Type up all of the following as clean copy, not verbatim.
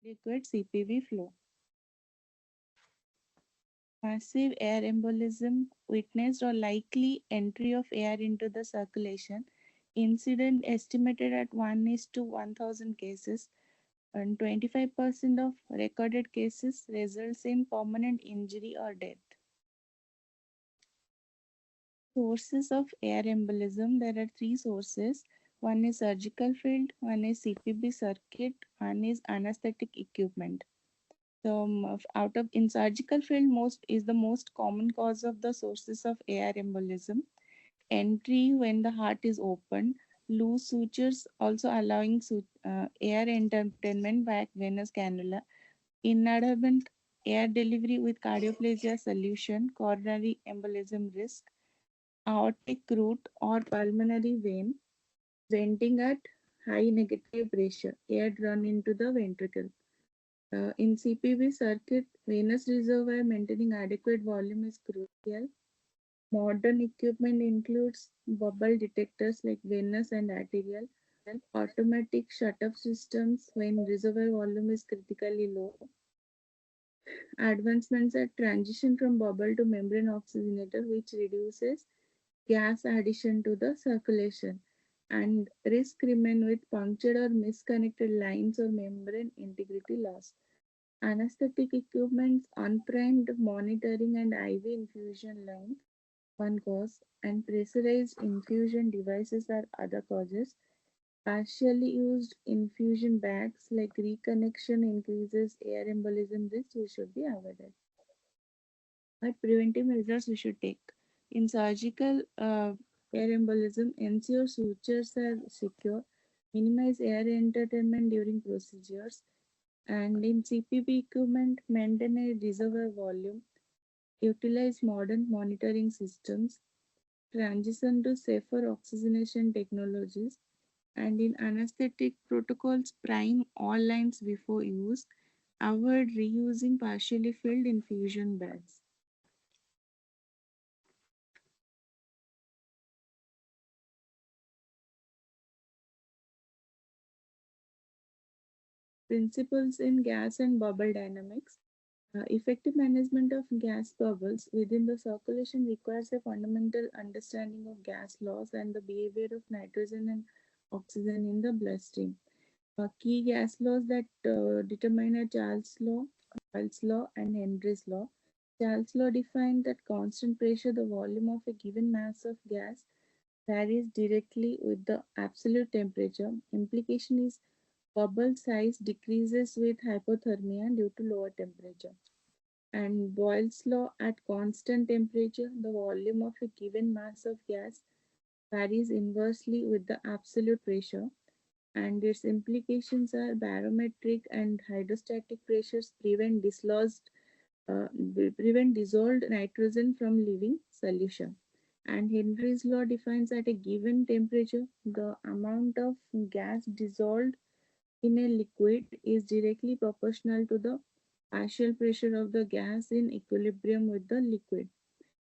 liquid CPB flow. Massive air embolism witnessed or likely entry of air into the circulation. Incident estimated at 1 is to 1000 cases, and 25% of recorded cases results in permanent injury or death. Sources of air embolism, there are three sources. One is surgical field, one is CPB circuit, one is anesthetic equipment. So out of in surgical field, most is the most common cause of the sources of air embolism. Entry when the heart is open, loose sutures also allowing air entertainment by venous cannula, inadvertent air delivery with cardioplegia solution, coronary embolism risk, aortic root or pulmonary vein, venting at high negative pressure, air drawn into the ventricle. In CPB circuit, venous reservoir maintaining adequate volume is crucial. Modern equipment includes bubble detectors like venous and arterial, automatic shut-off systems when reservoir volume is critically low, advancements at transition from bubble to membrane oxygenator, which reduces gas addition to the circulation, and risk remain with punctured or misconnected lines or membrane integrity loss. Anesthetic equipment, unprimed monitoring and IV infusion lines, one cause, and pressurized infusion devices are other causes. Partially used infusion bags like reconnection increases air embolism risk, which should be avoided. What preventive measures we should take? In surgical air embolism, ensure sutures are secure, minimize air entertainment during procedures, and in CPB equipment, maintain a reservoir volume, utilize modern monitoring systems, transition to safer oxygenation technologies, and in anesthetic protocols, prime all lines before use, avoid reusing partially filled infusion bags. Principles in gas and bubble dynamics. Effective management of gas bubbles within the circulation requires a fundamental understanding of gas laws and the behavior of nitrogen and oxygen in the bloodstream. Key gas laws that determine a Charles law, Boyle's law, and Henry's law. Charles law defined that constant pressure, the volume of a given mass of gas, varies directly with the absolute temperature. Implication is bubble size decreases with hypothermia due to lower temperature. And Boyle's law, at constant temperature, the volume of a given mass of gas varies inversely with the absolute pressure, and its implications are barometric and hydrostatic pressures prevent dissolved nitrogen from leaving solution. And Henry's law defines at a given temperature, the amount of gas dissolved in a liquid is directly proportional to the partial pressure of the gas in equilibrium with the liquid,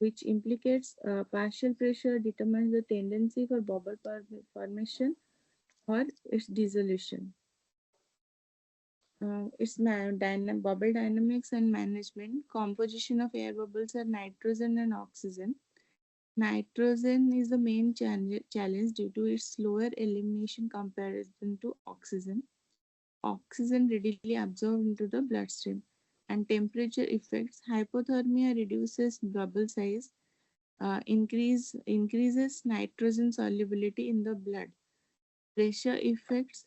which implicates partial pressure determines the tendency for bubble formation or its dissolution. Bubble dynamics and management. Composition of air bubbles are nitrogen and oxygen. Nitrogen is the main challenge due to its slower elimination comparison to oxygen. Oxygen readily absorbed into the bloodstream, and temperature effects. Hypothermia reduces bubble size, increases nitrogen solubility in the blood. Pressure effects,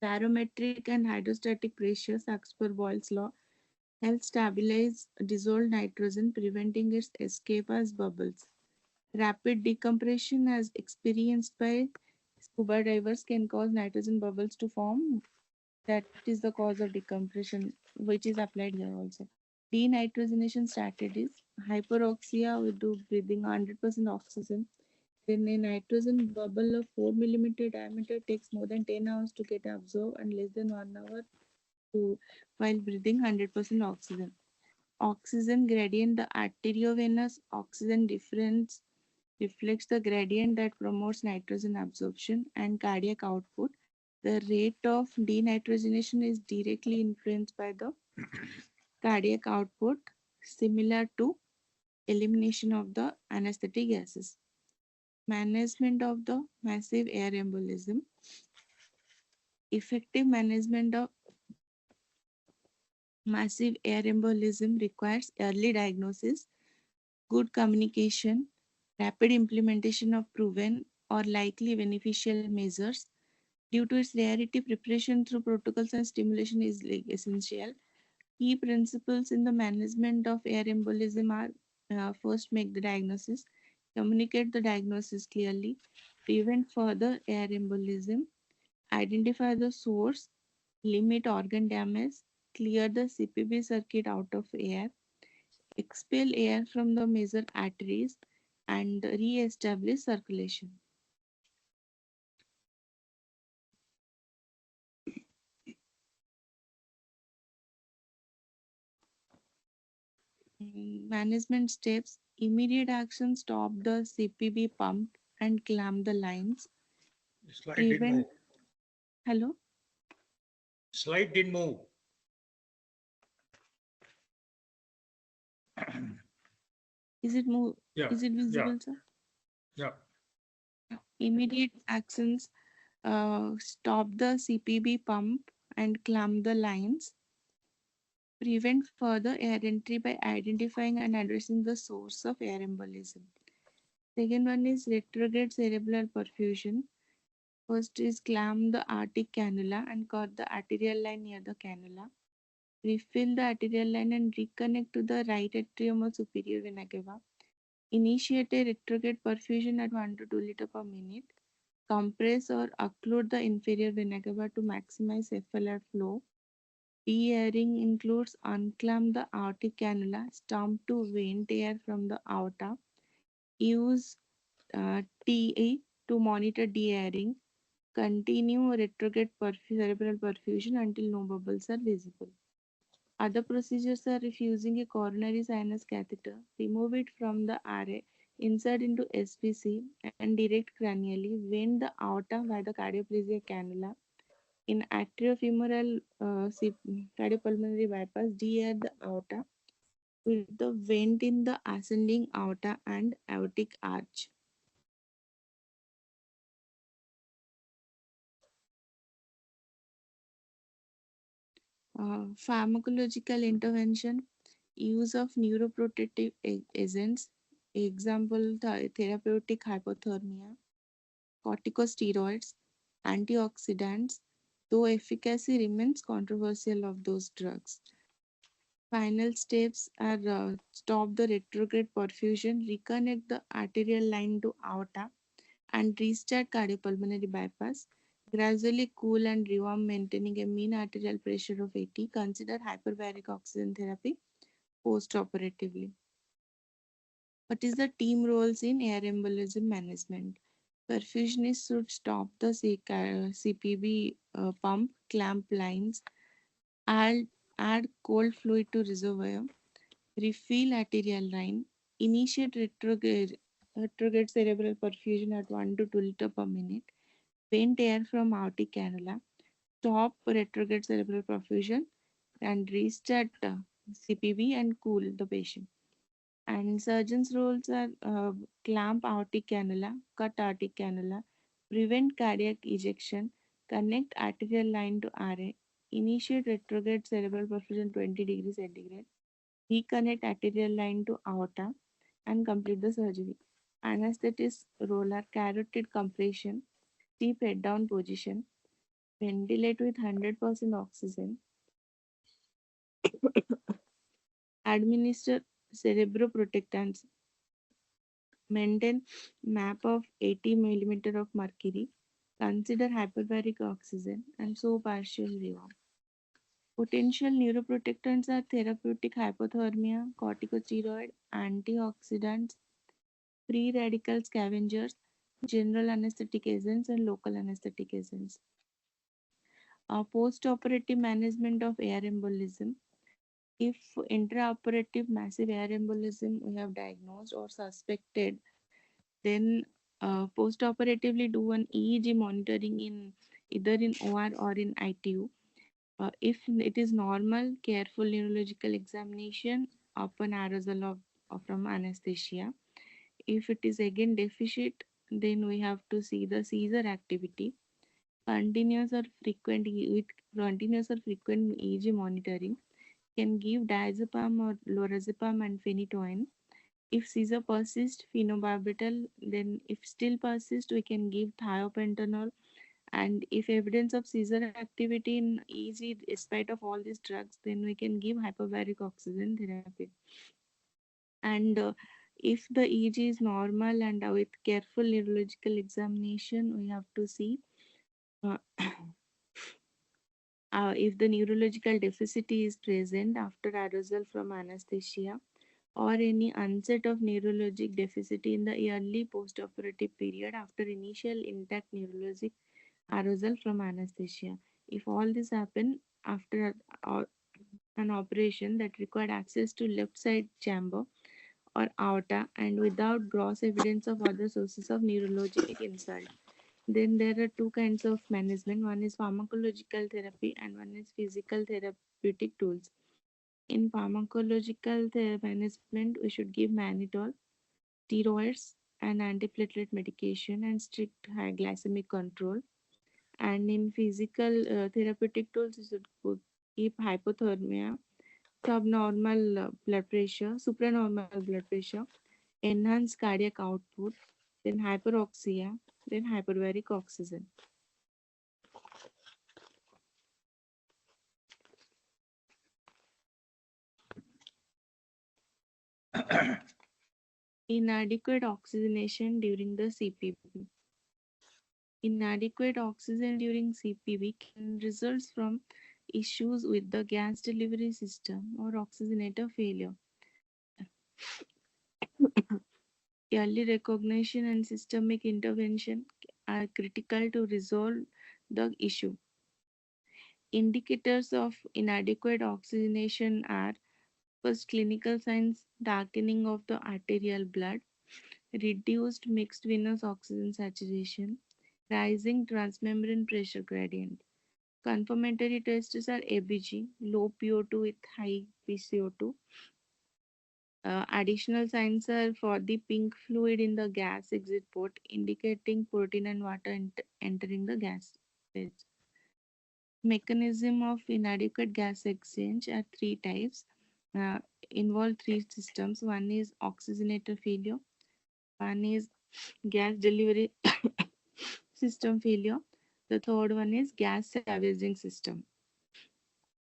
barometric and hydrostatic pressures as per Boyle's law help stabilize dissolved nitrogen, preventing its escape as bubbles. Rapid decompression, as experienced by scuba divers, can cause nitrogen bubbles to form. That is the cause of decompression, which is applied here also. Denitrogenation strategies. Hyperoxia, we do breathing 100% oxygen. Then a nitrogen bubble of 4 millimeter diameter takes more than 10 hours to get absorbed and less than 1 hour to while breathing 100% oxygen. Oxygen gradient, the arteriovenous oxygen difference reflects the gradient that promotes nitrogen absorption and cardiac output. The rate of denitrogenation is directly influenced by the cardiac output, similar to elimination of the anesthetic gases. Management of the massive air embolism. Effective management of massive air embolism requires early diagnosis, good communication, rapid implementation of proven or likely beneficial measures. Due to its rarity, preparation through protocols and stimulation is essential. Key principles in the management of air embolism are first, make the diagnosis, communicate the diagnosis clearly, prevent further air embolism, identify the source, limit organ damage, clear the CPB circuit out of air, expel air from the major arteries, and re-establish circulation. Management steps, immediate action, stop the CPB pump and clamp the lines. Slide didn't Prevent, move. hello, Slide didn't move. is it move? Yeah, Is it yeah, visible, sir? yeah. Immediate actions, stop the CPB pump and clamp the lines. Prevent further air entry by identifying and addressing the source of air embolism. Second one is retrograde cerebral perfusion. First is clamp the aortic cannula and cut the arterial line near the cannula. Refill the arterial line and reconnect to the right atrium or superior vena cava. Initiate a retrograde perfusion at 1 to 2 liters per minute. Compress or occlude the inferior vena cava to maximize FLR flow. De-airing includes unclamp the aortic cannula, stump to vent air from the aorta. Use TA to monitor de-airing. Continue retrograde cerebral perfusion until no bubbles are visible. Other procedures are refusing a coronary sinus catheter, remove it from the RA, insert into SPC, and direct cranially, vent the aorta by the cardioplegia cannula. In atriofemoral cardiopulmonary bypass, de-air the aorta with the vent in the ascending aorta and aortic arch. Pharmacological intervention, use of neuroprotective agents, example therapeutic hypothermia, corticosteroids, antioxidants, though efficacy remains controversial of those drugs. Final steps are stop the retrograde perfusion, reconnect the arterial line to aorta, and restart cardiopulmonary bypass. Gradually cool and rewarm, maintaining a mean arterial pressure of 80. Consider hyperbaric oxygen therapy post-operatively. What is the team roles in air embolism management? Perfusionists should stop the CPB pump, clamp lines, add, add cold fluid to reservoir, refill arterial line, initiate retrograde cerebral perfusion at 1 to 2 liters per minute, vent air from aortic cannula, stop retrograde cerebral perfusion, and restart CPB and cool the patient. And surgeons' roles are clamp aortic cannula, cut aortic cannula, prevent cardiac ejection, connect arterial line to RA, initiate retrograde cerebral perfusion 20 degrees centigrade, reconnect arterial line to aorta, and complete the surgery. Anesthetist role are carotid compression, steep head down position, ventilate with 100% oxygen, administer cerebroprotectants, maintain map of 80 mm of mercury, consider hyperbaric oxygen, and so partial rewarm. Potential neuroprotectants are therapeutic hypothermia, corticosteroid, antioxidants, free radical scavengers, general anesthetic agents, and local anesthetic agents. Post-operative management of air embolism. If intraoperative massive air embolism we have diagnosed or suspected, then post-operatively do an EEG monitoring in either in OR or in ITU. If it is normal, careful neurological examination upon arousal from anesthesia. If it is again deficit, then we have to see the seizure activity. Continuous or frequent with continuous or frequent EEG monitoring can give diazepam or lorazepam and phenytoin. If seizure persists, phenobarbital. Then, if still persists, we can give thiopentanol. And if evidence of seizure activity in EEG, despite of all these drugs, then we can give hyperbaric oxygen therapy. And if the EEG is normal and with careful neurological examination, we have to see uh, if the neurological deficit is present after arousal from anesthesia or any onset of neurologic deficit in the early postoperative period after initial intact neurologic arousal from anesthesia. If all this happen after an operation that required access to left side chamber or aorta and without gross evidence of other sources of neurologic insult, then there are two kinds of management. One is pharmacological therapy and one is physical therapeutic tools. In pharmacological management, we should give mannitol, steroids, and antiplatelet medication, and strict high glycemic control. And in physical therapeutic tools, we should keep hypothermia, subnormal blood pressure, supranormal blood pressure, enhanced cardiac output, then hyperoxia, then hyperbaric oxygen. Inadequate oxygenation during the CPB. Inadequate oxygen during CPB can result from issues with the gas delivery system or oxygenator failure. Early recognition and systemic intervention are critical to resolve the issue. Indicators of inadequate oxygenation are: first, clinical signs: darkening of the arterial blood, reduced mixed venous oxygen saturation, rising transmembrane pressure gradient. Confirmatory tests are ABG, low PO2 with high PCO2. Additional signs are for the pink fluid in the gas exit port, indicating protein and water entering the gas phase. Mechanism of inadequate gas exchange are three types. Uh, Involve three systems. One is oxygenator failure. One is gas delivery system failure. The third one is gas salvaging system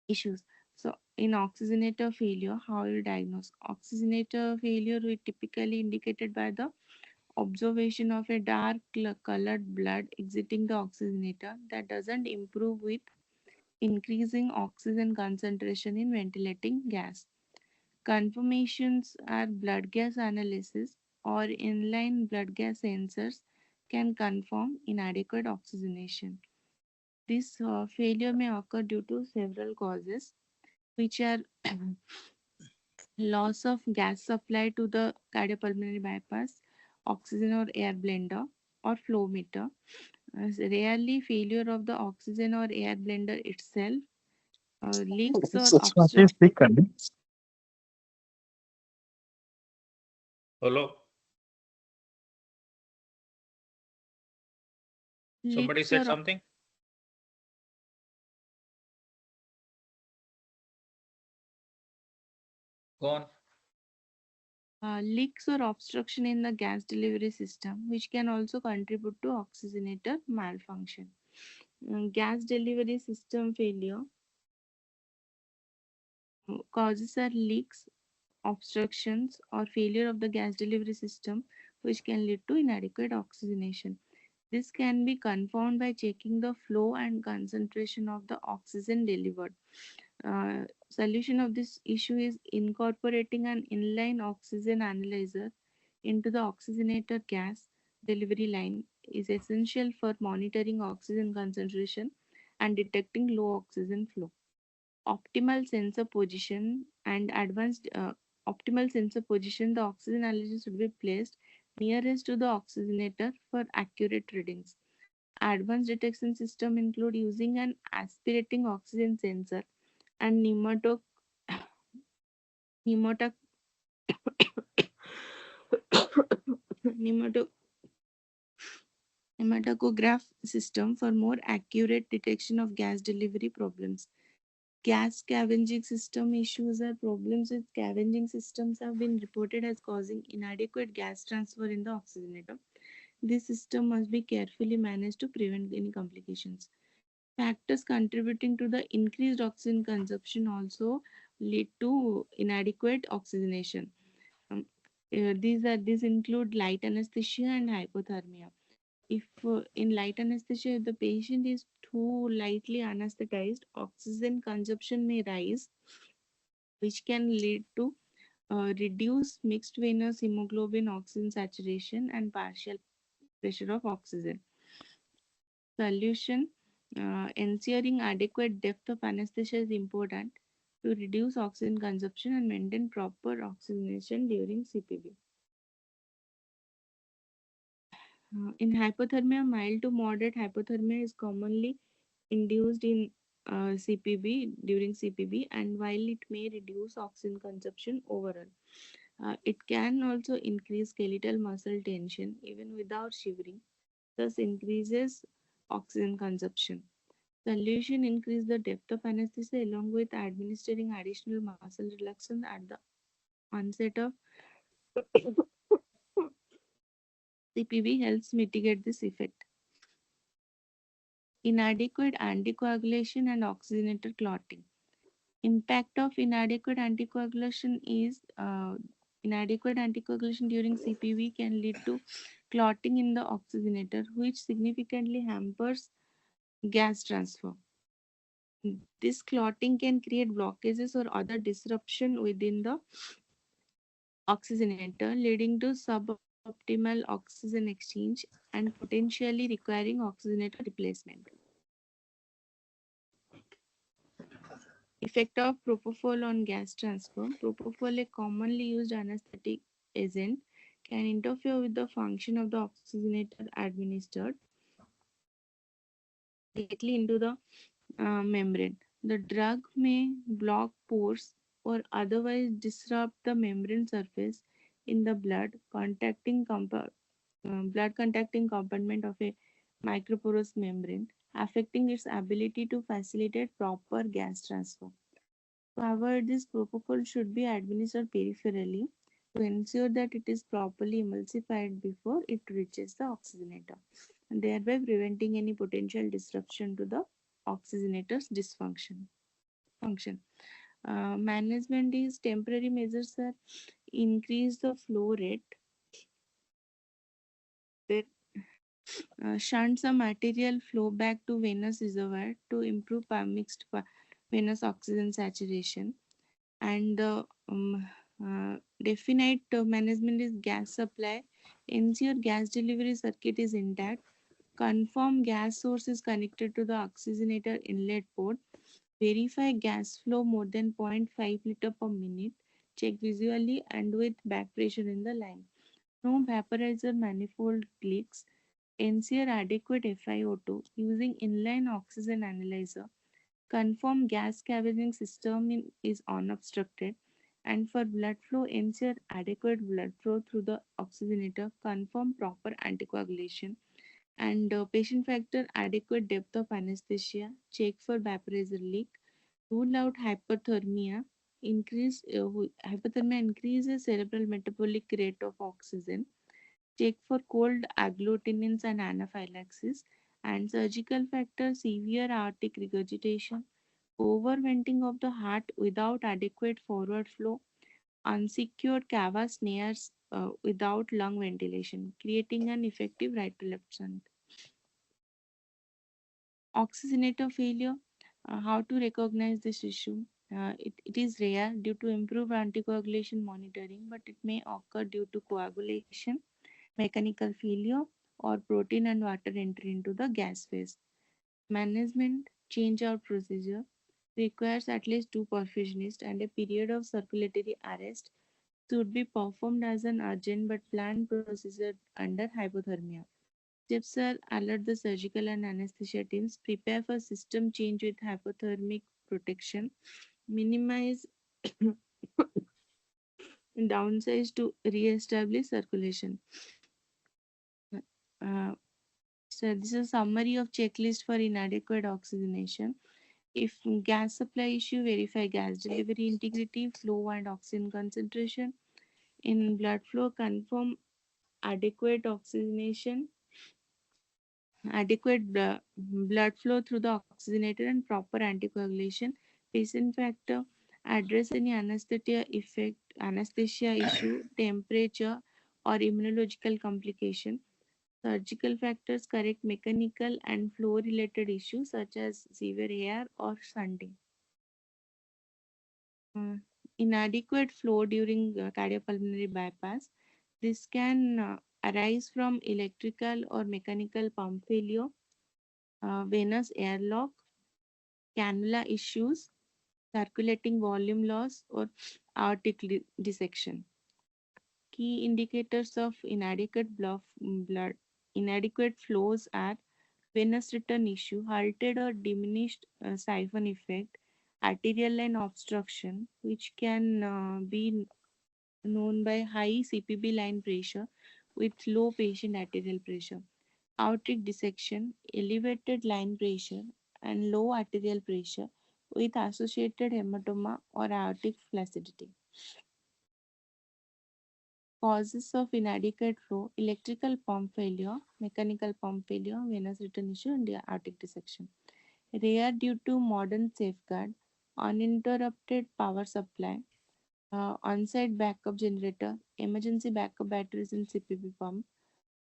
issues. So, in oxygenator failure, how you diagnose? Oxygenator failure is typically indicated by the observation of a dark colored blood exiting the oxygenator that doesn't improve with increasing oxygen concentration in ventilating gas. Confirmations are blood gas analysis or inline blood gas sensors can confirm inadequate oxygenation. This failure may occur due to several causes, which are loss of gas supply to the cardiopulmonary bypass, oxygen or air blender, or flow meter. Rarely failure of the oxygen or air blender itself, leaks or obstruction. Hello. Somebody Leaks said or something? Go on. leaks or obstruction in the gas delivery system, which can also contribute to oxygenator malfunction. Gas delivery system failure causes are leaks, obstructions, or failure of the gas delivery system, which can lead to inadequate oxygenation. This can be confirmed by checking the flow and concentration of the oxygen delivered. Solution of this issue is incorporating an inline oxygen analyzer into the oxygenator gas delivery line is essential for monitoring oxygen concentration and detecting low oxygen flow. Optimal sensor position and advanced optimal sensor position, the oxygen analyzer should be placed nearest to the oxygenator for accurate readings. Advanced detection system include using an aspirating oxygen sensor and pneumato, pneumato, hematograph system for more accurate detection of gas delivery problems. Gas scavenging system issues or problems with scavenging systems have been reported as causing inadequate gas transfer in the oxygenator. This system must be carefully managed to prevent any complications. Factors contributing to the increased oxygen consumption also lead to inadequate oxygenation. Um, these include light anesthesia and hypothermia. If in light anesthesia, if the patient is too lightly anesthetized, oxygen consumption may rise, which can lead to reduced mixed venous hemoglobin oxygen saturation and partial pressure of oxygen. Solution: ensuring adequate depth of anesthesia is important to reduce oxygen consumption and maintain proper oxygenation during CPB. In hypothermia, mild to moderate hypothermia is commonly induced in CPB during CPB, and while it may reduce oxygen consumption overall, it can also increase skeletal muscle tension even without shivering, thus increases oxygen consumption. Solution: increase the depth of anesthesia along with administering additional muscle relaxant at the onset of CPB helps mitigate this effect. Inadequate anticoagulation and oxygenator clotting. Impact of inadequate anticoagulation during CPV can lead to clotting in the oxygenator, which significantly hampers gas transfer. This clotting can create blockages or other disruption within the oxygenator, leading to suboptimal oxygen exchange and potentially requiring oxygenator replacement. Effect of propofol on gas transfer. Propofol, a commonly used anesthetic agent, can interfere with the function of the oxygenator administered directly into the membrane. The drug may block pores or otherwise disrupt the membrane surface in the blood contacting compartment of a microporous membrane, affecting its ability to facilitate proper gas transfer. To avoid this, propofol should be administered peripherally to ensure that it is properly emulsified before it reaches the oxygenator, and thereby preventing any potential disruption to the oxygenator's dysfunction. Function. Management is temporary measures are increase the flow rate, that shunt some material flow back to venous reservoir to improve venous oxygen saturation, and the definite management is gas supply. Ensure gas delivery circuit is intact. Confirm gas source is connected to the oxygenator inlet port. Verify gas flow more than 0.5 liter per minute. Check visually and with back pressure in the line. No vaporizer manifold leaks. Ensure adequate FiO2 using inline oxygen analyzer. Confirm gas scavenging system is unobstructed, and for blood flow, ensure adequate blood flow through the oxygenator. Confirm proper anticoagulation, and patient factor adequate depth of anesthesia. Check for vaporizer leak. Rule out hypothermia. Hypothermia increases cerebral metabolic rate of oxygen. Check for cold agglutinins and anaphylaxis, and surgical factor severe aortic regurgitation, overventing of the heart without adequate forward flow, unsecured cava snares without lung ventilation, creating an effective right to left shunt. Oxygenator failure. How to recognize this issue? It is rare due to improved anticoagulation monitoring, but it may occur due to coagulation, mechanical failure, or protein and water entry into the gas phase. Management change out procedure requires at least two perfusionists, and a period of circulatory arrest should be performed as an urgent but planned procedure under hypothermia. Steps are alert the surgical and anesthesia teams, prepare for system change with hypothermic protection, minimize downsize to re-establish circulation. Uh, so this is a summary of checklist for inadequate oxygenation. If gas supply issue, verify gas delivery integrity, flow and oxygen concentration. In blood flow, confirm adequate oxygenation, adequate blood flow through the oxygenator and proper anticoagulation. Patient factor, address any anesthesia effect, anesthesia issue, temperature or immunological complication. Surgical factors correct mechanical and flow related issues such as severe AR or shunting. Uh, Inadequate flow during cardiopulmonary bypass. This can arise from electrical or mechanical pump failure, venous airlock, cannula issues, circulating volume loss, or aortic dissection. Key indicators of blood inadequate flows are venous return issue, halted or diminished siphon effect, arterial line obstruction, which can be known by high CPB line pressure with low patient arterial pressure, aortic dissection, elevated line pressure, and low arterial pressure with associated hematoma or aortic flaccidity. Causes of inadequate flow, electrical pump failure, mechanical pump failure, venous return issue, and aortic dissection. Rare due to modern safeguard, uninterrupted power supply, on-site backup generator, emergency backup batteries in CPB pump,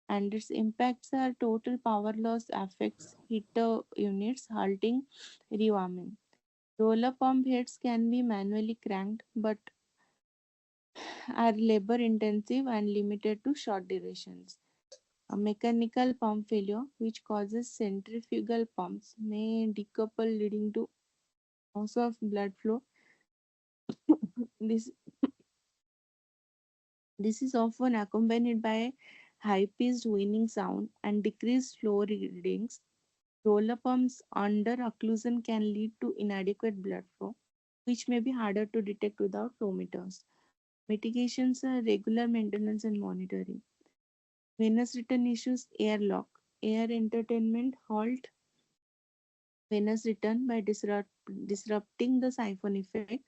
and its impacts are total power loss affects heater units, halting rewarming. Roller pump heads can be manually cranked but are labor intensive and limited to short durations. A mechanical pump failure, which causes centrifugal pumps, may decouple, leading to loss of blood flow. This, this is often accompanied by high pitched whining sound and decreased flow readings. Roller pumps under occlusion can lead to inadequate blood flow, which may be harder to detect without flow meters. Mitigations are regular maintenance and monitoring. Venous return issues, airlock, air entertainment, halt venous return by disrupting the siphon effect.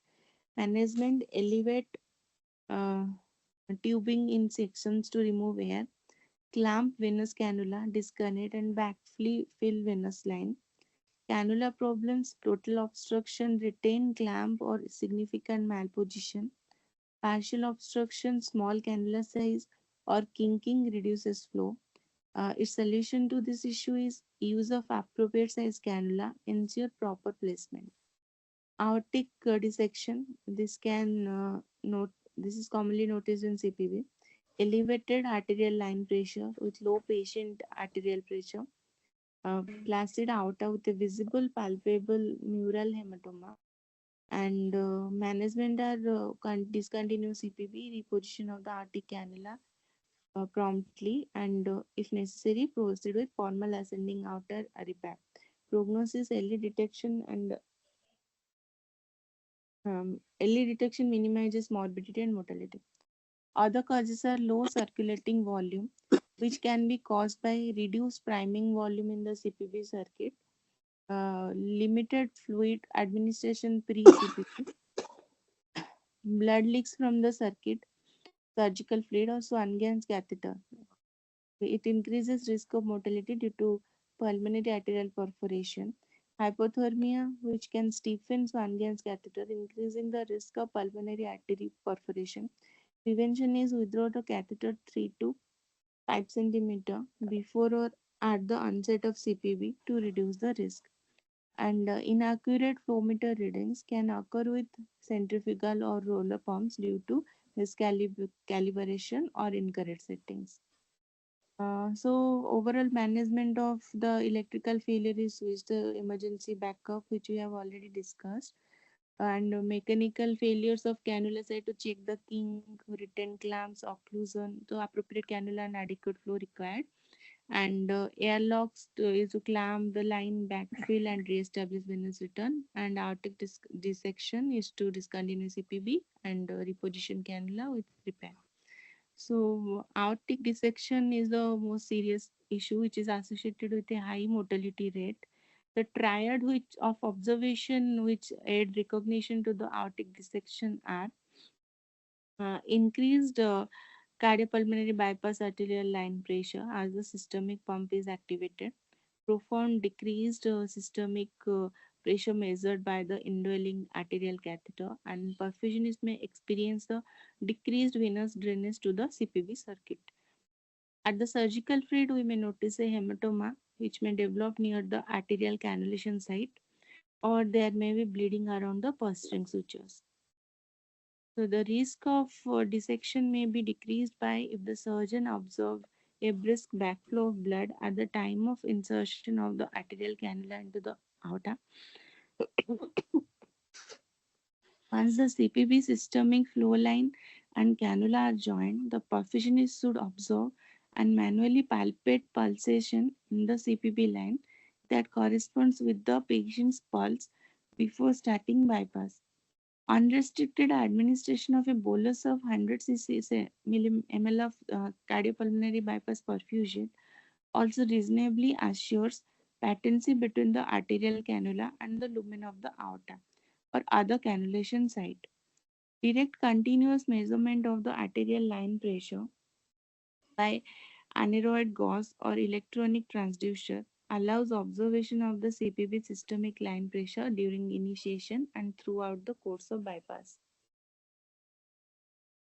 Management, elevate uh, tubing in sections to remove air. Clamp venous cannula, disconnect and backfill venous line. Cannula problems, total obstruction, retain clamp or significant malposition. Partial obstruction, small cannula size or kinking reduces flow. Its solution to this issue is use of appropriate size cannula, ensure proper placement. Aortic dissection, this is commonly noticed in CPB. Elevated arterial line pressure with low patient arterial pressure. Placid aorta with a visible palpable mural hematoma. And management are discontinue CPB, reposition of the aortic cannula promptly, and if necessary, proceed with formal ascending outer repair. Prognosis, early detection minimizes morbidity and mortality. Other causes are low circulating volume, which can be caused by reduced priming volume in the CPB circuit, limited fluid administration pre-CPB, blood leaks from the circuit, surgical fluid, or Swan-Ganz catheter. It increases risk of mortality due to pulmonary arterial perforation. Hypothermia, which can stiffen Swan-Ganz catheter, increasing the risk of pulmonary artery perforation. Prevention is withdraw the catheter 3 to 5 centimeter before or at the onset of CPB to reduce the risk. And inaccurate flow meter readings can occur with centrifugal or roller pumps due to miscalibration or incorrect settings. So overall management of the electrical failure is with the emergency backup, which we have already discussed, and mechanical failures of cannula site to check the kink, return clamps, occlusion, so appropriate cannula and adequate flow required. And airlocks is to clamp the line, backfill, and re-establish venous return. And aortic dissection is to discontinue CPB and reposition cannula with repair. So, aortic dissection is the most serious issue which is associated with a high mortality rate. The triad which of observation which aid recognition to the aortic dissection are increased cardiopulmonary bypass arterial line pressure as the systemic pump is activated, profound decreased systemic pressure measured by the indwelling arterial catheter, and perfusionists may experience the decreased venous drainage to the CPB circuit. At the surgical field, we may notice a hematoma which may develop near the arterial cannulation site, or there may be bleeding around the purse string sutures. So the risk of dissection may be decreased by if the surgeon observed a brisk backflow of blood at the time of insertion of the arterial cannula into the aorta. Once the CPB systemic flow line and cannula are joined, the perfusionist should observe and manually palpate pulsation in the CPB line that corresponds with the patient's pulse before starting bypass. Unrestricted administration of a bolus of 100 cc ml of cardiopulmonary bypass perfusion also reasonably assures patency between the arterial cannula and the lumen of the aorta or other cannulation site. Direct continuous measurement of the arterial line pressure by aneroid gauge or electronic transducer allows observation of the CPB systemic line pressure during initiation and throughout the course of bypass.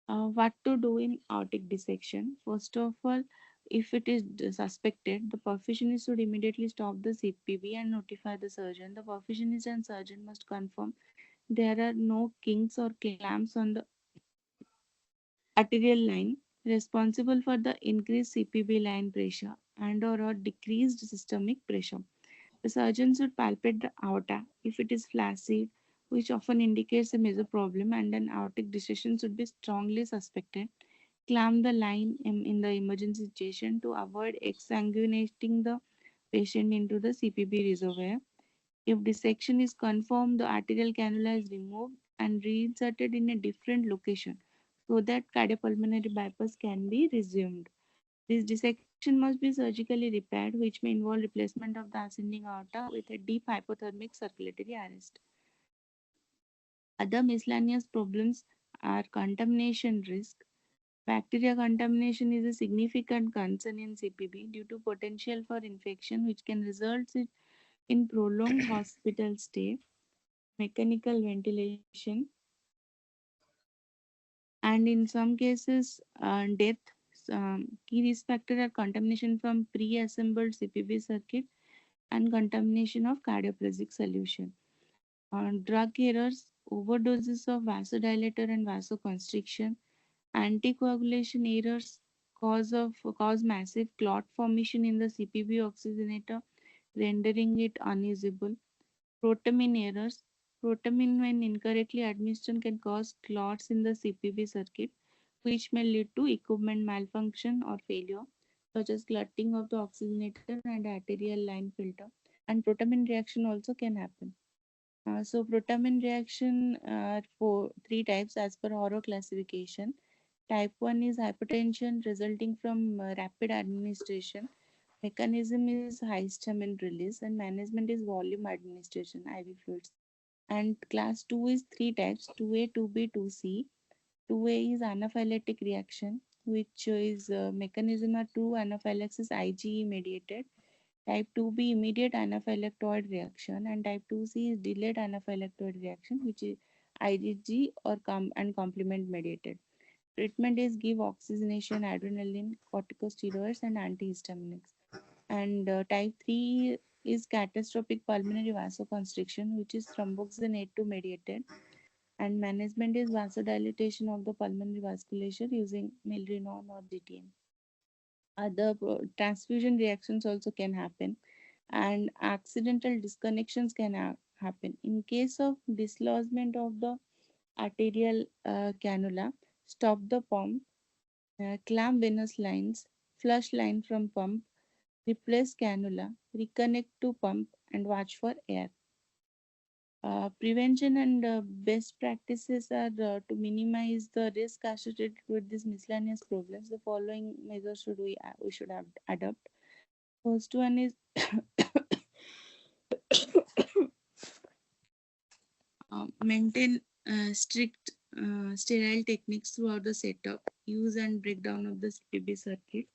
What to do in aortic dissection? First of all, if it is suspected, the perfusionist should immediately stop the CPB and notify the surgeon. The perfusionist and surgeon must confirm there are no kinks or clamps on the arterial line responsible for the increased CPB line pressure and or decreased systemic pressure. The surgeon should palpate the aorta if it is flaccid, which often indicates a major problem, and an aortic dissection should be strongly suspected. Clamp the line in the emergency situation to avoid exsanguinating the patient into the CPB reservoir. If dissection is confirmed, the arterial cannula is removed and reinserted in a different location so that cardiopulmonary bypass can be resumed. This dissection must be surgically repaired, which may involve replacement of the ascending aorta with a deep hypothermic circulatory arrest. Other miscellaneous problems are contamination risk. Bacteria contamination is a significant concern in CPB due to potential for infection, which can result in prolonged hospital stay, mechanical ventilation, and in some cases, death. Key risk factors are contamination from pre-assembled CPB circuit and contamination of cardioplegic solution. Drug errors, overdoses of vasodilator and vasoconstriction, anticoagulation errors cause massive clot formation in the CPB oxygenator, rendering it unusable. Protamine errors. Protamine, when incorrectly administered, can cause clots in the CPB circuit, which may lead to equipment malfunction or failure, such as clotting of the oxygenator and arterial line filter. And protamine reaction also can happen. So protamine reaction are for three types as per Horo classification. Type 1 is hypertension resulting from rapid administration. Mechanism is histamine release and management is volume administration, IV fluids. And class 2 is three types 2A, 2B, 2C. 2A is anaphylactic reaction, which is mechanism are two anaphylaxis IgE mediated. Type 2B immediate anaphylactoid reaction and type 2C is delayed anaphylactoid reaction which is IgG or and complement mediated. Treatment is give oxygenation, adrenaline, corticosteroids and antihistaminics. And type 3 is catastrophic pulmonary vasoconstriction which is thromboxane 2 mediated and management is vasodilatation of the pulmonary vasculature using milrinone or GTN. Other transfusion reactions also can happen and accidental disconnections can happen. In case of dislodgement of the arterial cannula, stop the pump, clamp venous lines, flush line from pump, replace cannula, reconnect to pump, and watch for air. Prevention and best practices are to minimize the risk associated with these miscellaneous problems. The following measures we should have adopt. First one is maintain strict sterile techniques throughout the setup, use and breakdown of the CPB circuit.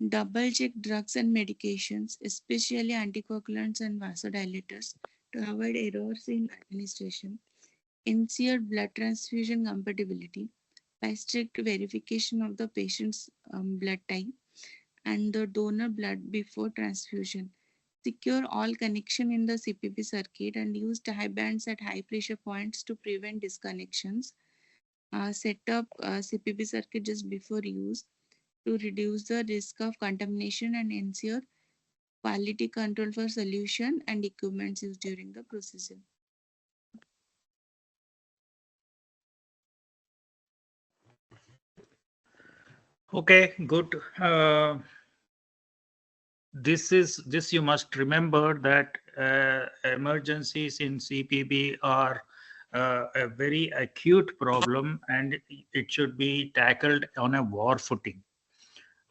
Double check drugs and medications, especially anticoagulants and vasodilators, to avoid errors in administration. Ensure blood transfusion compatibility by strict verification of the patient's blood type and the donor blood before transfusion. Secure all connection in the CPB circuit and use tie bands at high pressure points to prevent disconnections. Set up CPB circuit just before use to reduce the risk of contamination and ensure quality control for solution and equipments used during the procedure. Okay, good. This you must remember that emergencies in CPB are a very acute problem, and it should be tackled on a war footing.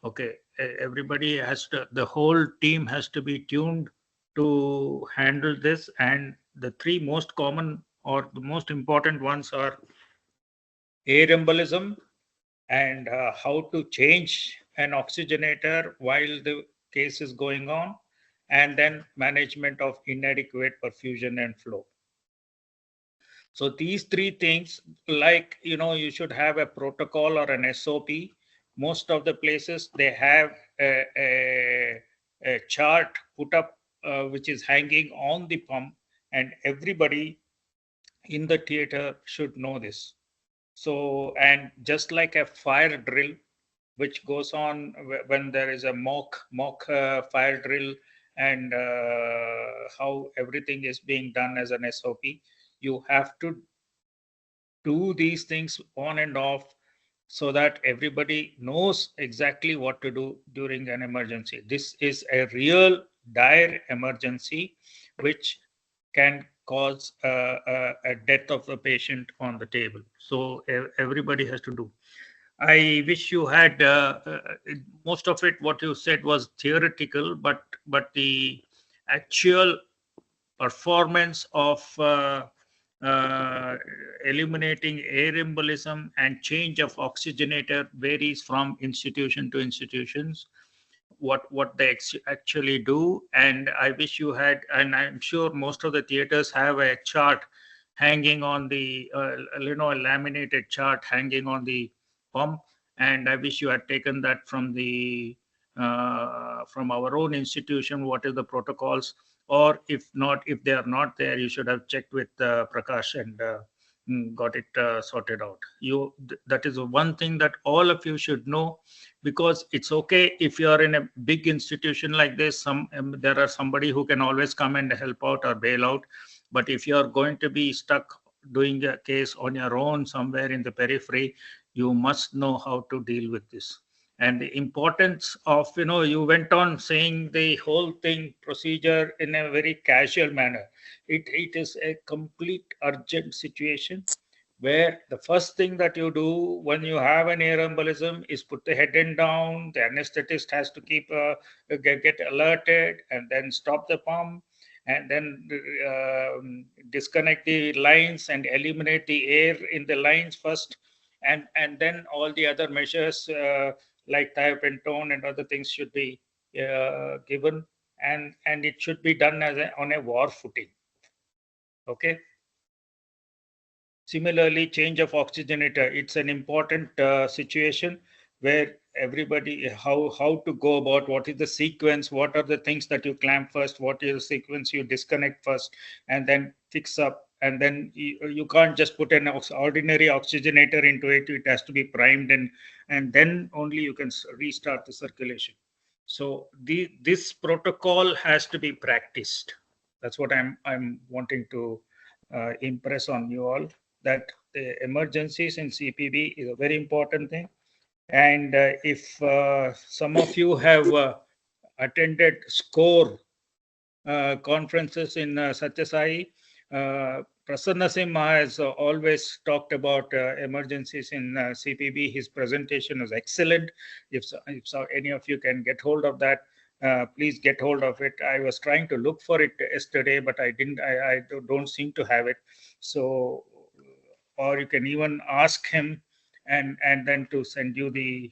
Okay, everybody has to, the whole team has to be tuned to handle this, and the three most common or the most important ones are air embolism, and how to change an oxygenator while the case is going on, and then management of inadequate perfusion and flow. So these three things, like, you should have a protocol or an SOP. Most of the places they have a chart put up, which is hanging on the pump, and everybody in the theater should know this. So, and just like a fire drill, which goes on when there is a mock fire drill, and how everything is being done as an SOP, you have to do these things on and off so that everybody knows exactly what to do during an emergency. This is a real dire emergency which can cause a death of the patient on the table. So everybody has to do. I wish you had most of it. What you said was theoretical, but the actual performance of uh, eliminating air embolism and change of oxygenator varies from institution to institutions. What they actually do, and I wish you had, and I'm sure most of the theaters have a chart hanging on the a laminated chart hanging on the pump, and I wish you had taken that from our own institution, what is the protocols, or if not, if they are not there, you should have checked with Prakash and got it sorted out. That is one thing that all of you should know, because it's okay if you are in a big institution like this, there are somebody who can always come and help out or bail out. But if you are going to be stuck doing a case on your own somewhere in the periphery, you must know how to deal with this. And the importance of, you went on saying the whole thing procedure in a very casual manner. It is a complete urgent situation where the first thing that you do when you have an air embolism is put the head end down. The anesthetist has to keep get alerted, and then stop the pump, and then disconnect the lines and eliminate the air in the lines first, and then all the other measures like thiopentone and other things should be given, and it should be done on a war footing. Okay. Similarly, change of oxygenator, it's an important situation where everybody, how to go about, what is the sequence, what are the things that you clamp first, what is the sequence you disconnect first, and then fix up, and then you can't just put an ordinary oxygenator into it. It has to be primed, and then only you can restart the circulation. So this protocol has to be practiced. That's what I'm wanting to impress on you all, that the emergencies in CPB is a very important thing. And if some of you have attended SCORE conferences in Satyasai. Prasanna Simha has always talked about emergencies in CPB. His presentation was excellent. If any of you can get hold of that, please get hold of it. I was trying to look for it yesterday, but I didn't. I don't seem to have it. So, or you can even ask him, and then to send you the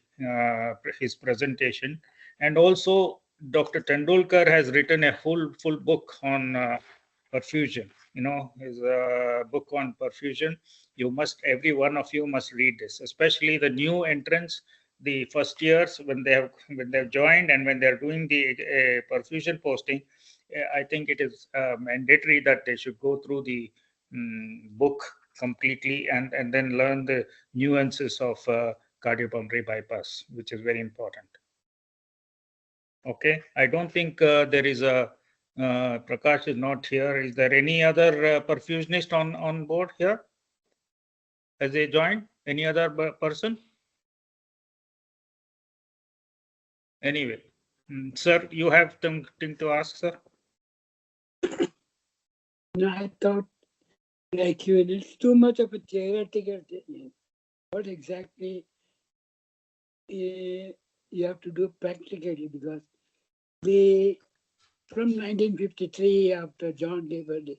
his presentation. And also, Dr. Tendulkar has written a full book on perfusion. You know, his book on perfusion. Every one of you must read this, especially the new entrants, the first years when they've joined and when they're doing the perfusion posting. I think it is mandatory that they should go through the book completely and then learn the nuances of cardiopulmonary bypass, which is very important. Okay, I don't think there is a Prakash is not here. Is there any other perfusionist on board here? Has they joined? Any other person? Anyway, sir, you have something to ask, sir? No, I thought like you, it's too much of a theoretical thing. What exactly you have to do practically, because the from 1953, after John delivered the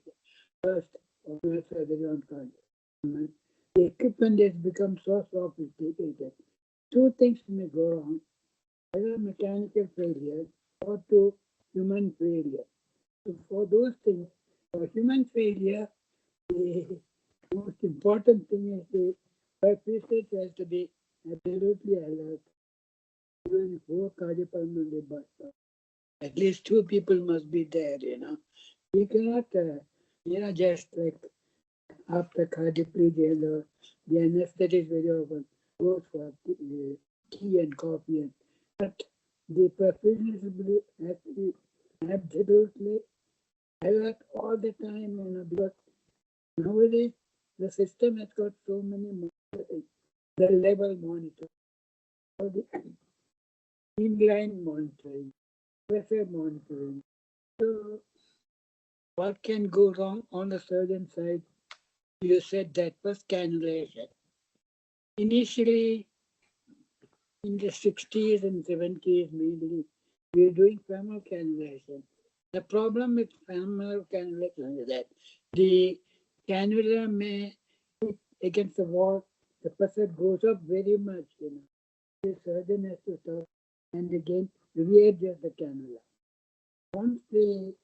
first open surgery on cardiac, the equipment has become so sophisticated. Two things may go wrong: either mechanical failure or to human failure. So for those things, for human failure, the most important thing is the perfusionist has to be absolutely alert even before cardiopulmonary bypass. At least two people must be there, you know. You cannot, just like after cardioplegia, the anesthetist very often goes for tea and coffee. But the perfusionist has to be absolutely alert all the time, you know, because nowadays the system has got so many monitors, the level monitor, or the inline monitoring, pressure monitoring. So what can go wrong on the surgeon side? You said that was cannulation. Initially, in the 60s and 70s, mainly, we were doing femoral cannulation. The problem with femoral cannulation is that the cannula may hit against the wall, the pressure goes up very much, you know. The surgeon has to stop and again readjust the cannula. Once the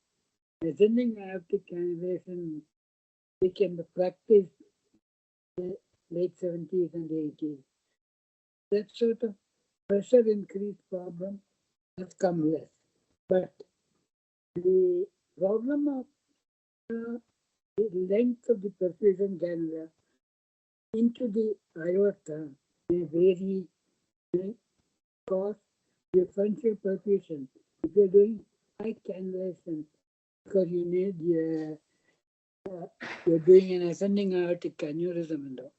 ascending aortic cannulation became the practice in the late 70s and 80s, that sort of pressure increase problem has come less. But the problem of the length of the perfusion cannula into the aorta may vary, may cause differential perfusion. If you're doing high cannulation, because you need you're doing an ascending aortic aneurysm and all.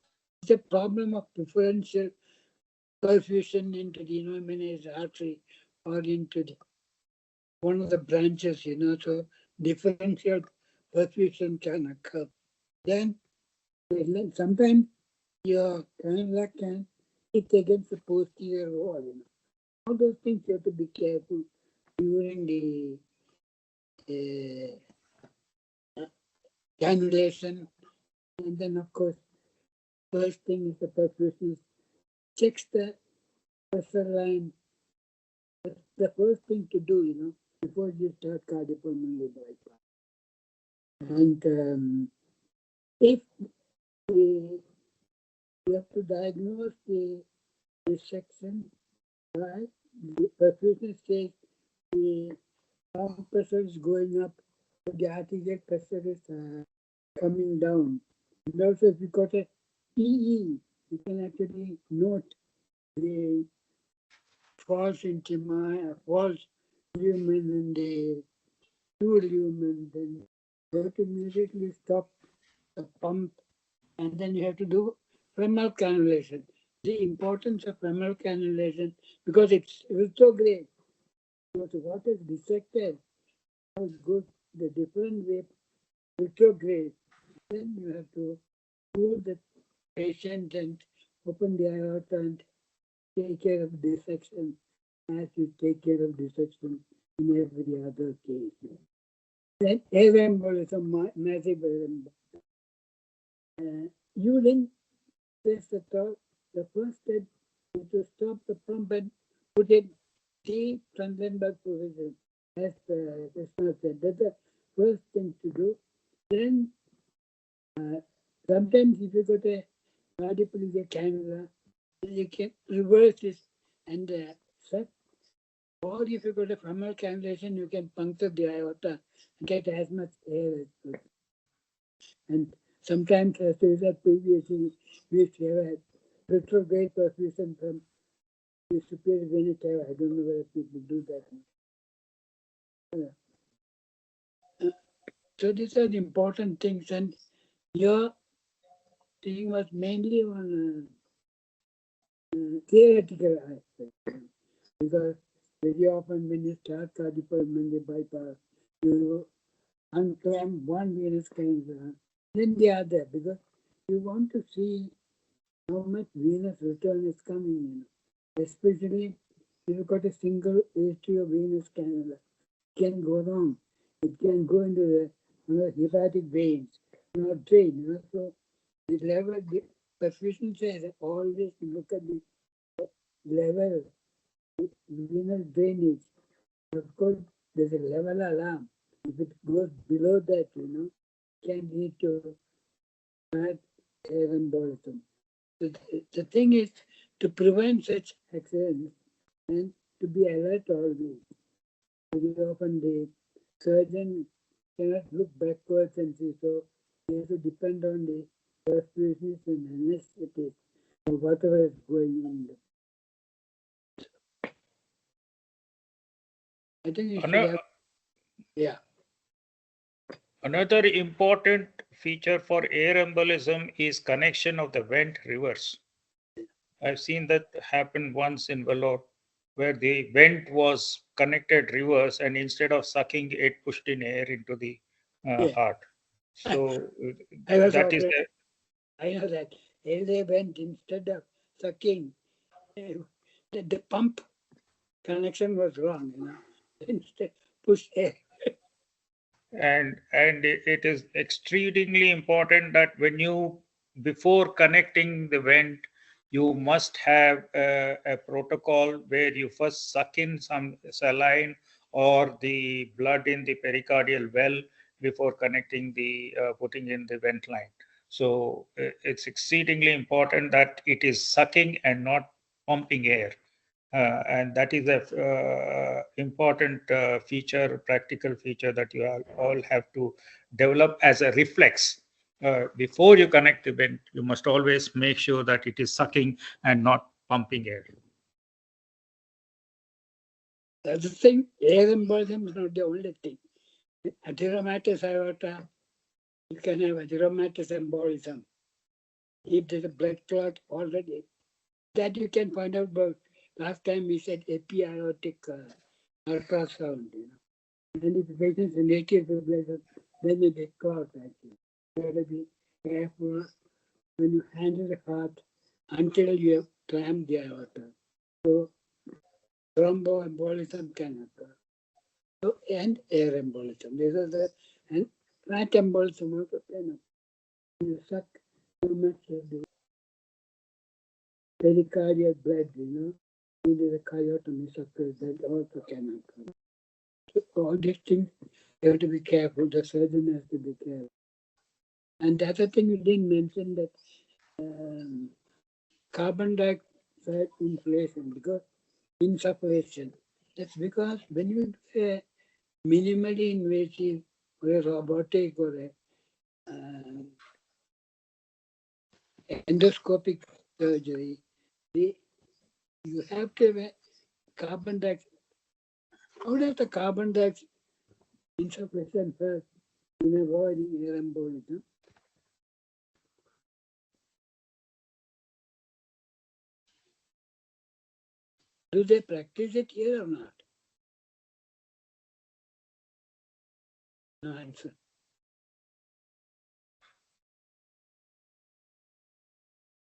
It's a problem of differential perfusion into the innominate artery or into the, one of the branches, you know, so differential perfusion can occur. Then sometimes your cannula can hit against the posterior wall, you know. All those things you have to be careful during the cannulation. And then, of course, first thing is the perfusionist checks the pressure line. That's the first thing to do, you know, before you start cardiopulmonary bypass. And if you have to diagnose the section, right, the perfusionist says the pump pressure is going up, the arterial pressure is coming down. And also, if you got a EE, you can actually note the false intima, false lumen, and the true lumen. Then you have to immediately stop the pump, and then you have to do femoral cannulation. The importance of femoral cannulation, because it was so great. So what is dissected, how it goes the different way, retrograde. Then you have to cool the patient and open the aorta and take care of dissection as you take care of dissection in every other case. Then air embolism, massive air embolism. You didn't press the top. The first step is to stop the pump and put it deep Trundenberg position, as Krishna said. That's the first thing to do. Then sometimes if you got a cardiopulmonary cannula, you can reverse this and suck. Or if you got a femoral cannulation, you can puncture the aorta and get as much air as possible. And sometimes, as we said previously, we used to have a retrograde perfusion from the superior vena cava. I don't know whether people do that. So these are the important things, and your thing was mainly on theoretical aspect, because very often when you start cardiopulmonary bypass, you unclamp one venous cancer, then the other, because you want to see how much venous return is coming in, especially if you've got a single atrio venous cannula. It can go wrong. It can go into the hepatic veins, not drain. So the level, the perfusion says always look at the level, venous drainage. Of course, there's a level alarm. If it goes below that, can lead to bad air embolism. The thing is to prevent such accidents and to be alert always. Very often the surgeon cannot look backwards and see, so they have to depend on the perfusionists and anesthetists or whatever is going on. I think you should Ano- have, yeah. Another important feature for air embolism is connection of the vent reverse. I've seen that happen once in Vellore, where the vent was connected reverse, and instead of sucking, it pushed in air into the Yeah. heart. So I was that is operated. I know that. They went instead of sucking, the pump connection was wrong, Instead, push air. and it is extremely important that when you before connecting the vent, you must have a protocol where you first suck in some saline or the blood in the pericardial well before connecting the putting in the vent line. So it's exceedingly important that it is sucking and not pumping air. And that is a important feature, practical feature that you all have to develop as a reflex. Before you connect the vent, you must always make sure that it is sucking and not pumping air. That's the thing. Air embolism is not the only thing. Atheromatous aorta, you can have atheromatous embolism. If there's a blood clot already, that you can find out about. Last time we said epi-aortic ultrasound, And if the patient's a native fibrillation, then they get clot actually. You have to be careful when you handle the heart until you have clamped the aorta. So thromboembolism can occur. So, and air embolism. These are the, and fat embolism also can occur. You suck too much of the pericardial blood, into the choriotomy suckers, that also can occur. So all these things, you have to be careful. The surgeon has to be careful. And the other thing you didn't mention that carbon dioxide inflation, because insufficient. That's because when you do a minimally invasive or a robotic or a endoscopic surgery, you have to have a carbon dioxide. How does the carbon dioxide insufficient first in avoiding air embolism? Do they practice it here or not? No answer.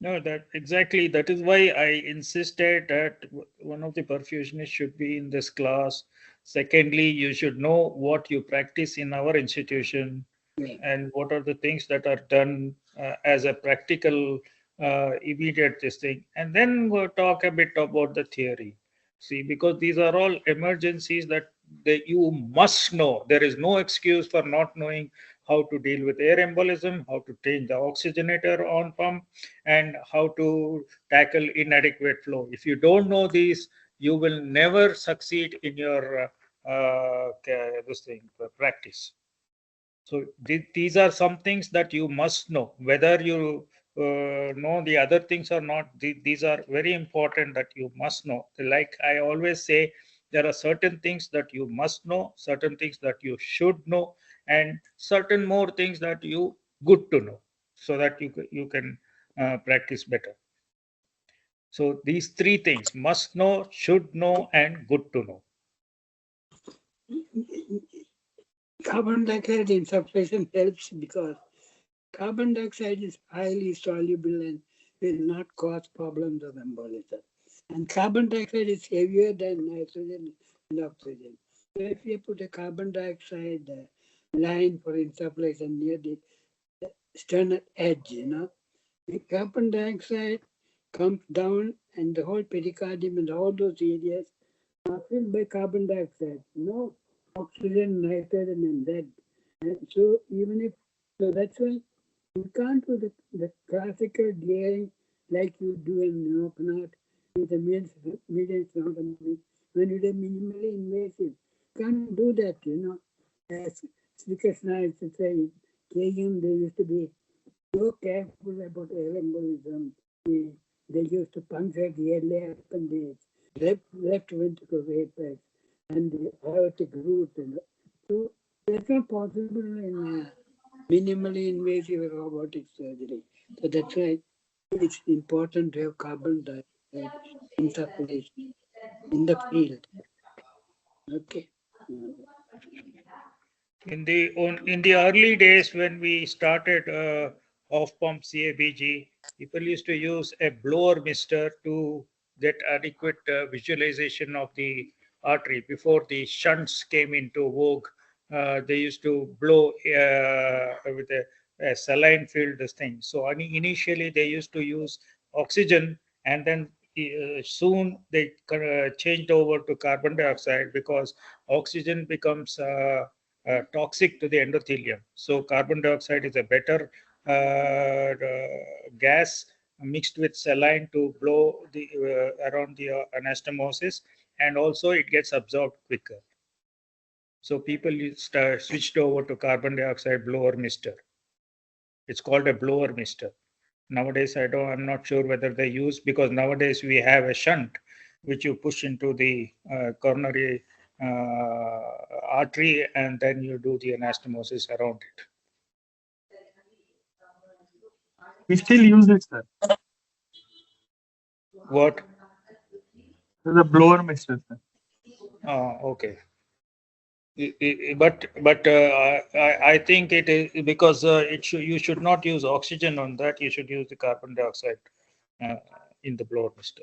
No, that exactly. That is why I insisted that one of the perfusionists should be in this class. Secondly, you should know what you practice in our institution Yeah. and what are the things that are done as a practical, immediate this thing. And then we'll talk a bit about the theory. See, because these are all emergencies that you must know. There is no excuse for not knowing how to deal with air embolism, how to change the oxygenator on pump, and how to tackle inadequate flow. If you don't know these, you will never succeed in your this thing practice. So these are some things that you must know. Whether you know the other things or not, these are very important that you must know. Like I always say, there are certain things that you must know, certain things that you should know, and certain more things that you good to know, so that you can practice better. So these three things: must know, should know, and good to know. Carbon dioxide insufficient helps because carbon dioxide is highly soluble and will not cause problems of embolism. And carbon dioxide is heavier than nitrogen and oxygen. So if you put a carbon dioxide line for insufflation near the sternal edge, the carbon dioxide comes down and the whole pericardium and all those areas are filled by carbon dioxide. No oxygen, nitrogen, and that. And so even if so, that's why you can't do the classical gearing like you do in open heart with the median sonotomy when it is minimally invasive. Can't do that, As Srikashna used to say, KM, they used to be so careful about air embolism. They used to puncture the LA appendage, left ventricle apex, and the aortic root. And so that's not possible in minimally invasive robotic surgery. So that's why it's important to have carbon dioxide in circulation in the field. Okay. In the early days when we started off pump CABG, people used to use a blower mister to get adequate visualization of the artery. Before the shunts came into vogue, they used to blow with a saline filled this thing. So initially they used to use oxygen, and then soon they changed over to carbon dioxide because oxygen becomes toxic to the endothelium. So carbon dioxide is a better gas mixed with saline to blow the around the anastomosis, and also it gets absorbed quicker. So people switched over to carbon dioxide blower mister. It's called a blower mister. Nowadays, I'm not sure whether they use, because nowadays we have a shunt which you push into the coronary artery, and then you do the anastomosis around it. We still use it, sir. What? The blower mister, sir. Okay. But I think it is because you should not use oxygen on that. You should use the carbon dioxide uh, in the blower mister.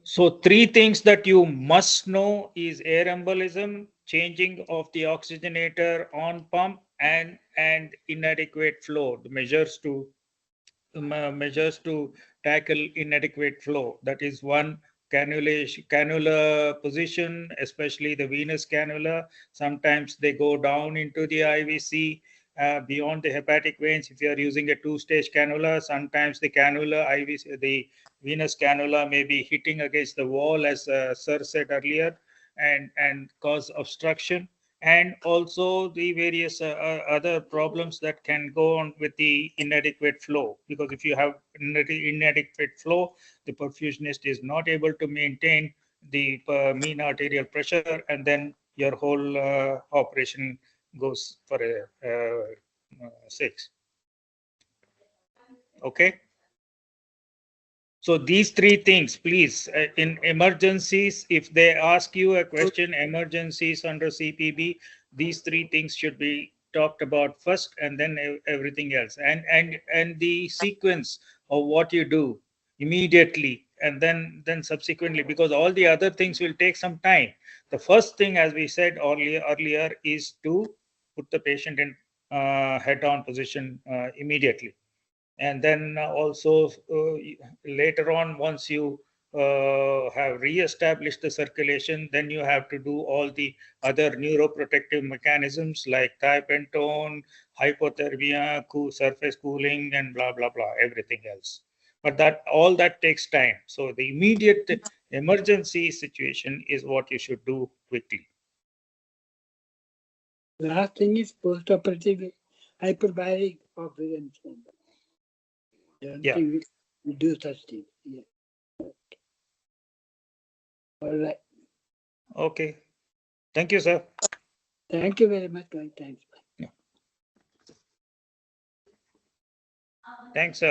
So three things that you must know is air embolism, changing of the oxygenator on pump, and inadequate flow. The measures to tackle inadequate flow. That is one: cannula position, especially the venous cannula. Sometimes they go down into the IVC beyond the hepatic veins. If you are using a two-stage cannula, sometimes the cannula IVC, the venous cannula may be hitting against the wall, as Sir said earlier, and cause obstruction, and also the various other problems that can go on with the inadequate flow. Because if you have inadequate flow, the perfusionist is not able to maintain the mean arterial pressure, and then your whole operation goes for a 6. Okay. So these three things, please, in emergencies, if they ask you a question, emergencies under CPB, these three things should be talked about first, and then everything else, and the sequence of what you do immediately, and then subsequently, because all the other things will take some time. The first thing, as we said earlier, is to put the patient in head-on position immediately. And then also later on, once you have re-established the circulation, then you have to do all the other neuroprotective mechanisms like thiopentone, hypothermia, surface cooling, and blah blah blah, everything else. But that all that takes time. So the immediate emergency situation is what you should do quickly. Last thing is postoperative hyperbaric oxygen chamber. Don't Yeah. think we do such things. Yeah. All right. Okay. Thank you, sir. Thank you very much. Thanks. Thanks,